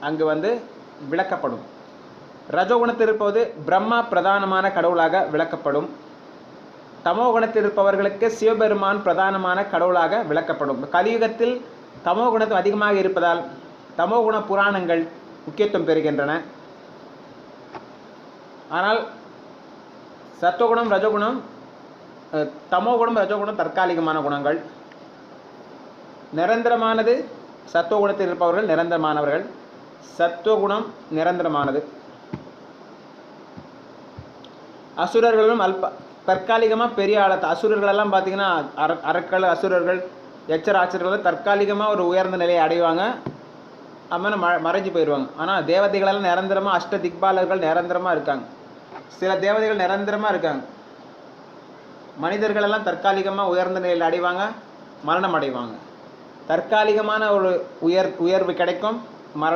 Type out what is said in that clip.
அங்கு வந்து விளக்கப்படும். ரஜோகுணத்தில் இருப்பது பிரம்மா பிரதானமான கடவுளாக விளக்கப்படும். தமோ குணத்தில் இருப்பவர்களுக்கு சிவபெருமான் பிரதானமான கடவுளாக விளக்கப்படும். கலியுகத்தில் தமோ குணம் அதிகமாக இருப்பதால் தமோகுண புராணங்கள் முக்கியத்துவம் பெறுகின்றன. ஆனால் சத்துவகுணம் ரஜோகுணம் தமோகுணம் ரஜோகுணம் தற்காலிகமான குணங்கள். நிரந்தரமானது சத்துவகுணத்தில் இருப்பவர்கள் நிரந்தரமானவர்கள். சத்துவகுணம் நிரந்தரமானது. அசுரர்களும் தற்காலிகமாக பெரிய அசுரர்களெல்லாம் பார்த்தீங்கன்னா அரக்கல் அசுரர்கள் எச்சராட்சர்கள் தற்காலிகமாக ஒரு உயர்ந்த நிலையை அடைவாங்க, அம்மனை மறைஞ்சு போயிடுவாங்க. ஆனால் தேவதைகளெல்லாம் நிரந்தரமாக அஷ்ட திக்பாலர்கள் நிரந்தரமாக இருக்காங்க. சில தேவதைகள் நிரந்தரமாக இருக்காங்க. மனிதர்களெல்லாம் தற்காலிகமாக உயர்ந்த நிலையில் அடைவாங்க, மரணம் அடைவாங்க. தற்காலிகமான ஒரு உயர்வு கிடைக்கும், மரணம்